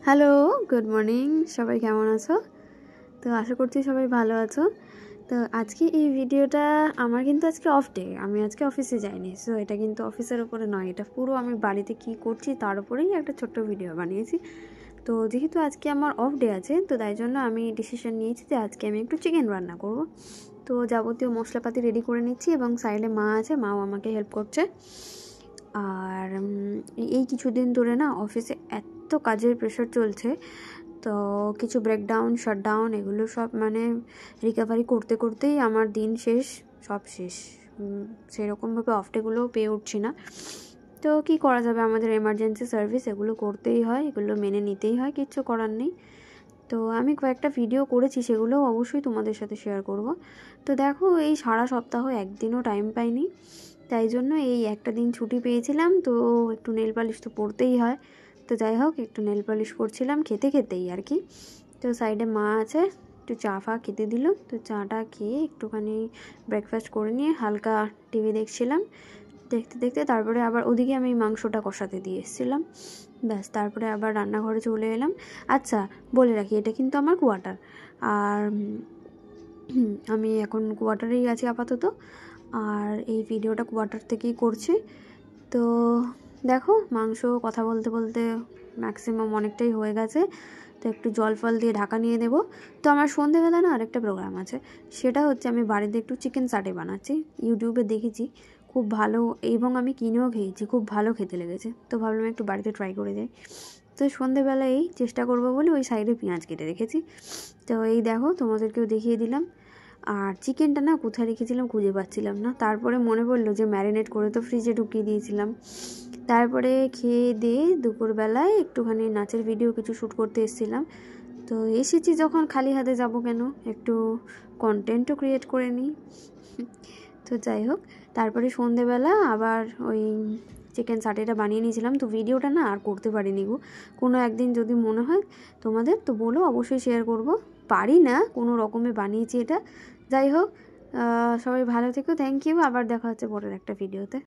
Hello, good morning. সবাই কেমন আছো? তো আশা করছি সবাই ভালো আছো। তো আজকে এই ভিডিওটা আমার কিন্তু আজকে অফ ডে, আমি আজকে অফিসে যাইনি। সো এটা কিন্তু অফিসের উপরে নয়, এটা পুরো আমি বাড়িতে কি করছি তার উপরেই একটা ছোট্ট ভিডিও বানিয়েছি। তো যেহেতু আজকে আমার অফ ডে আছে, তো তাই জন্য আমি ডিসিশন নিয়েছি যে আজকে আমি একটু চিকেন রান্না করব। তো যাবতীয় মশলাপাতি রেডি করে নিচ্ছি এবং সাইডে মা আছে, মাও আমাকে হেল্প করছে। আর এই কিছুদিন ধরে না অফিসে এত কাজের প্রেশার চলছে, তো কিছু ব্রেকডাউন শাটডাউন এগুলো সব মানে রিকভারি করতে করতেই আমার দিন শেষ, সব শেষ। সেরকমভাবে অফ ডেগুলোও পেয়ে উঠছি না। তো কী করা যাবে, আমাদের এমার্জেন্সি সার্ভিস, এগুলো করতেই হয়, এগুলো মেনে নিতেই হয়, কিচ্ছু করার নেই। তো আমি কয়েকটা ভিডিও করেছি, সেগুলোও অবশ্যই তোমাদের সাথে শেয়ার করব। তো দেখো, এই সারা সপ্তাহ একদিনও টাইম পাইনি, তাই জন্য এই একটা দিন ছুটি পেয়েছিলাম, তো একটু নেল পালিশ তো পরতেই হয়। তো যাই হোক, একটু নেল পালিশ করছিলাম খেতে খেতেই আর কি। তো সাইডে মা আছে, একটু চা ফা খেতে দিল। তো চাটা খেয়ে একটুখানি ব্রেকফাস্ট করে নিয়ে হালকা টিভি দেখছিলাম। দেখতে দেখতে তারপরে আবার ওদিকে আমি মাংসটা কষাতে দিয়ে এসেছিলাম। ব্যাস, তারপরে আবার রান্নাঘরে চলে এলাম। আচ্ছা, বলে রাখি, এটা কিন্তু আমার কোয়ার্টার, আর আমি এখন কোয়ার্টারেই আছি আপাতত, আর এই ভিডিওটা কোয়ার্টার থেকেই করছি। তো দেখো, মাংস কথা বলতে বলতে ম্যাক্সিমাম অনেকটাই হয়ে গেছে। তো একটু জল ফল দিয়ে ঢাকা নিয়ে দেবো। তো আমার সন্ধেবেলা না আরেকটা প্রোগ্রাম আছে, সেটা হচ্ছে আমি বাড়িতে একটু চিকেন সাটে বানাচ্ছি। ইউটিউবে দেখেছি খুব ভালো, এবং আমি কিনেও খেয়েছি, খুব ভালো খেতে লেগেছে। তো ভাবলাম একটু বাড়িতে ট্রাই করে যাই। তো সন্ধেবেলায় চেষ্টা করবো বলে ওই সাইডে পেঁয়াজ কেটে রেখেছি। তো এই দেখো, তোমাদেরকেও দেখিয়ে দিলাম। আর চিকেনটা না কোথায় রেখেছিলাম খুঁজে পাচ্ছিলাম না, তারপরে মনে পড়লো যে ম্যারিনেট করে তো ফ্রিজে ঢুকিয়ে দিয়েছিলাম। তারপরে খেয়ে দিয়ে দুপুরবেলায় একটুখানি নাচের ভিডিও কিছু শ্যুট করতে এসেছিলাম। তো এসেছি যখন, খালি হাতে যাব কেন, একটু কন্টেন্টও ক্রিয়েট করে নিই। তো যাই হোক, তারপরে সন্ধেবেলা আবার ওই চিকেন সাটেটা বানিয়ে নিয়েছিলাম। তো ভিডিওটা না আর করতে পারিনি গো, কোনো একদিন যদি মনে হয় তোমাদের তো বলো, অবশ্যই শেয়ার করব। পারি না, কোনো রকমে বানিয়েছি এটা। যাই হোক, সবাই ভালো থেকো, থ্যাংক ইউ। আবার দেখা হচ্ছে পরের একটা ভিডিওতে।